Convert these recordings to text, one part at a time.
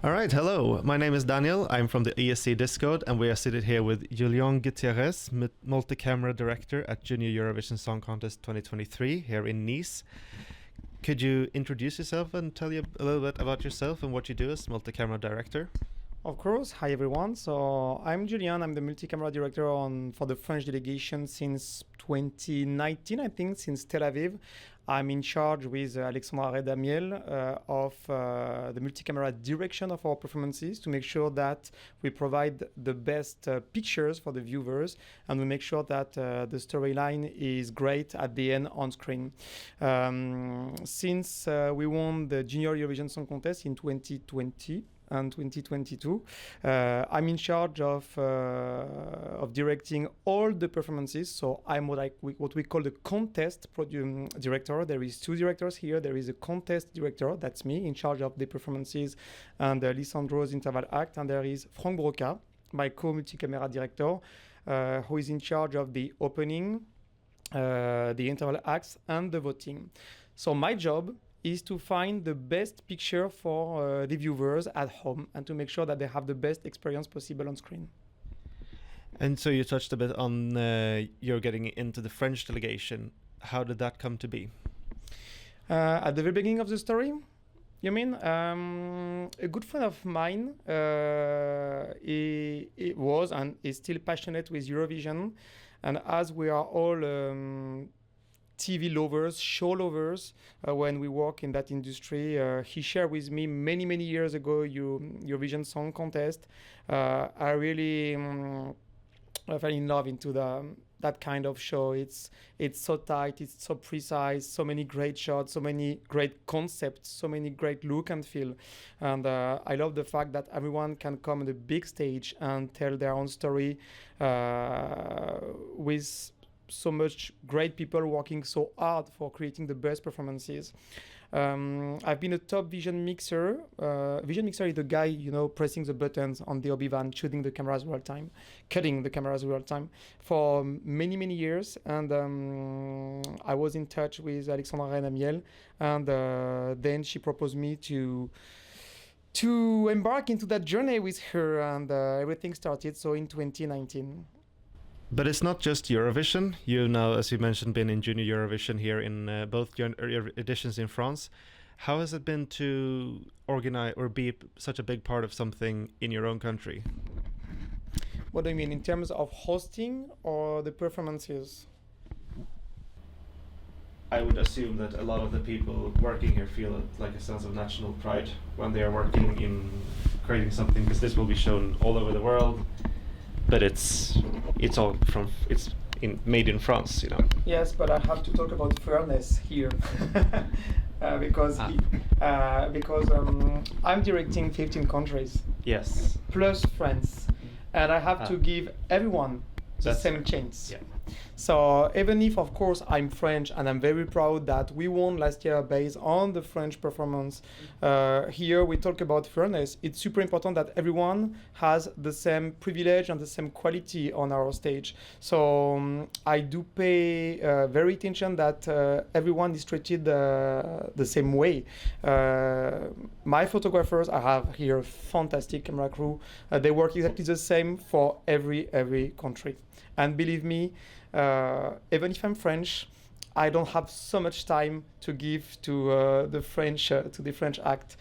All right, hello. My name is Daniel. I'm from the ESC Discord, and we are seated here with Julian Gutierrez, Multicamera Director at Junior Eurovision Song Contest 2023 here in Nice. Could you introduce yourself and tell you a little bit about yourself and what you do as Multicamera Director? Of course. Hi, everyone. So I'm Julian. I'm the multi-camera director for the French delegation since 2019, I think, since Tel Aviv. I'm in charge with Alexandra Redamiel of the multi-camera direction of our performances to make sure that we provide the best pictures for the viewers, and we make sure that the storyline is great at the end on screen. Since we won the Junior Eurovision Song Contest in 2020, and 2022. I'm in charge of directing all the performances. So I'm what we call the contest director. There is two directors here. There is a contest director, that's me, in charge of the performances and Lisandro's interval act. And there is Franck Broca, my co-multi-camera director, who is in charge of the opening, the interval acts, and the voting. So my job is to find the best picture for the viewers at home and to make sure that they have the best experience possible on screen. And so you touched a bit on you're getting into the French delegation. How did that come to be? At the very beginning of the story, you mean? A good friend of mine, he was and is still passionate with Eurovision. And as we are all TV lovers, show lovers, when we work in that industry. He shared with me many years ago Eurovision Song Contest. I really fell in love into that kind of show. It's so tight, it's so precise, so many great shots, so many great concepts, so many great look and feel. And I love the fact that everyone can come on the big stage and tell their own story with so much great people working so hard for creating the best performances. I've been a top vision mixer. Vision mixer is the guy, pressing the buttons on the Obi-Wan, shooting the cameras real time, cutting the cameras real time for many years. And I was in touch with Alexandra Redamiel, and then she proposed me to embark into that journey with her, and everything started so in 2019. But it's not just Eurovision. You now, as you mentioned, been in Junior Eurovision here in both editions in France. How has it been to organize or be such a big part of something in your own country? What do you mean, in terms of hosting or the performances? I would assume that a lot of the people working here feel like a sense of national pride when they are working in creating something, because this will be shown all over the world. But it's made in France, Yes, but I have to talk about fairness here, because I'm directing 15 countries. Yes. Plus France, and I have to give everyone the same chance. Yeah. So even if, of course, I'm French and I'm very proud that we won last year based on the French performance, here we talk about fairness. It's super important that everyone has the same privilege and the same quality on our stage. So I do pay very attention that everyone is treated the same way. My photographers, I have here a fantastic camera crew. They work exactly the same for every country. And believe me, even if I'm French, I don't have so much time to give to the French act.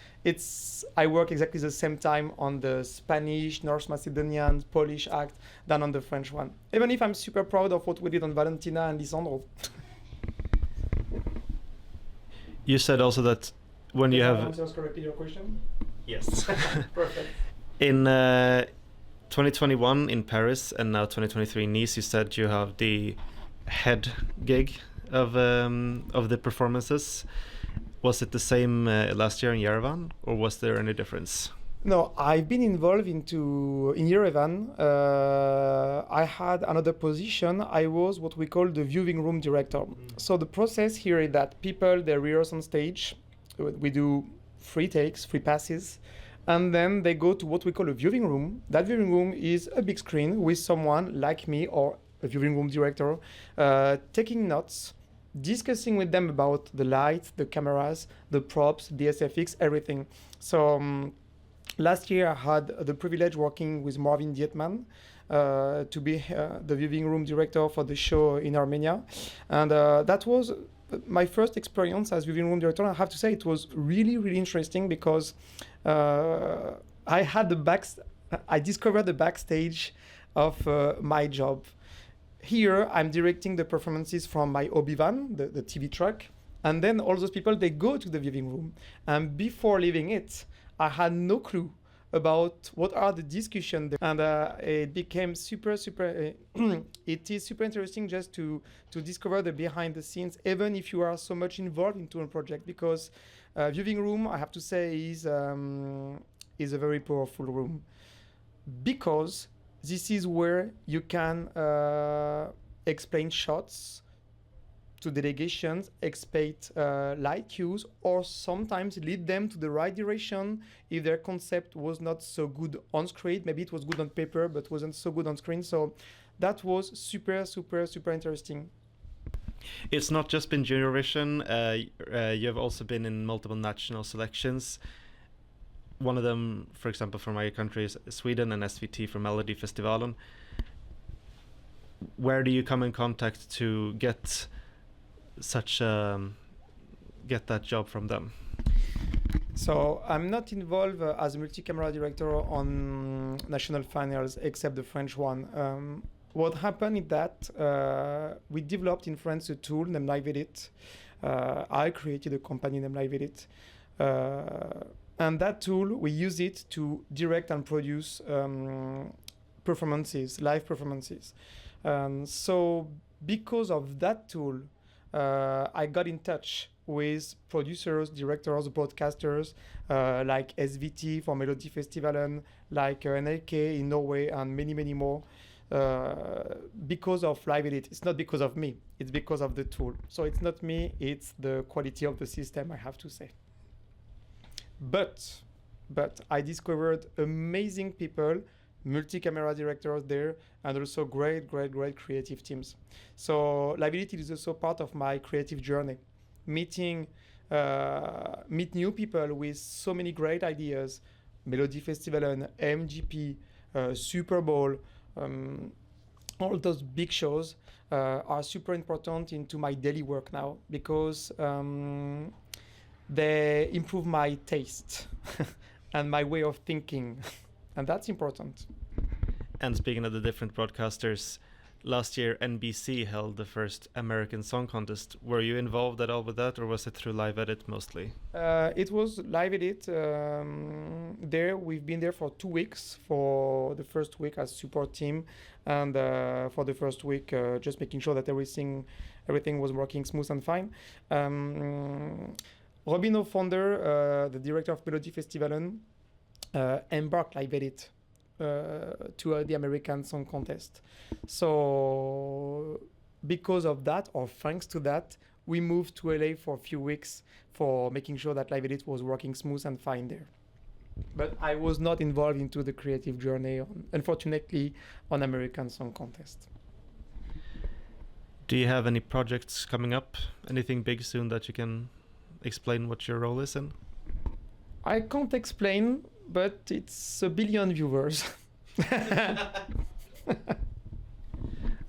I work exactly the same time on the Spanish, North Macedonian, Polish act than on the French one. Even if I'm super proud of what we did on Valentina and Lisandro. You said also that when you have answers correctly your question? Yes. Perfect. In 2021 in Paris and now 2023 in Nice, you said you have the head gig of the performances. Was it the same last year in Yerevan, or was there any difference? No, I've been involved in Yerevan. I had another position. I was what we call the viewing room director. So the process here is that people, they rehearse on stage. We do 3 takes, 3 passes. And then they go to what we call a viewing room. That viewing room is a big screen with someone like me or a viewing room director taking notes, discussing with them about the light, the cameras, the props, the SFX, everything. So last year I had the privilege working with Marvin Dietman to be the viewing room director for the show in Armenia, and that was my first experience as viewing room director. I have to say it was really, really interesting because I had I discovered the backstage of my job. Here, I'm directing the performances from my Obi van, the TV truck, and then all those people, they go to the viewing room. And before leaving it, I had no clue about what are the discussions there. And it became super, it is super interesting just to discover the behind the scenes, even if you are so much involved into a project, because viewing room, I have to say, is a very powerful room, because this is where you can explain shots to delegations, expect light cues, or sometimes lead them to the right direction if their concept was not so good on screen. Maybe it was good on paper, but wasn't so good on screen. So that was super interesting. It's not just been Junior Eurovision. You have also been in multiple national selections. One of them, for example, from my country is Sweden, and SVT from Melody Festivalen. Where do you come in contact to get that job from them? So I'm not involved as a multi-camera director on national finals except the French one. What happened is that we developed in France a tool named Live Edit. I created a company named Live Edit. And that tool, we use it to direct and produce performances, live performances. So because of that tool, I got in touch with producers, directors, broadcasters like SVT for Melody Festivalen, like NRK in Norway, and many more. Because of Live Edit. It's not because of me, it's because of the tool. So it's not me, it's the quality of the system, I have to say. But I discovered amazing people, multi-camera directors there, and also great creative teams. So Live Edit is also part of my creative journey. Meet new people with so many great ideas. Melody Festivalen, MGP, Super Bowl, all those big shows are super important into my daily work now, because they improve my taste and my way of thinking, and that's important. And speaking of the different broadcasters, last year NBC held the first American Song Contest. Were you involved at all with that, or was it through Live Edit mostly? It was Live Edit. There, we've been there for 2 weeks. For the first week as support team, and for the first week, just making sure that everything was working smooth and fine. Robin O'Fonder, the director of Melody Festivalen, embarked Live Edit to the American Song Contest. So because of that, or thanks to that, we moved to LA for a few weeks for making sure that Live Edit was working smooth and fine there. But I was not involved into the creative journey, unfortunately, on American Song Contest. Do you have any projects coming up? Anything big soon that you can explain what your role is in? I can't explain, but it's 1 billion viewers.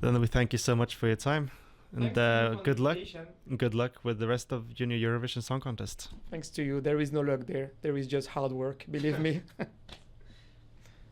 Then we thank you so much for your time, and good luck. Good luck with the rest of Junior Eurovision Song Contest. Thanks to you. There is no luck there. There is just hard work, believe me.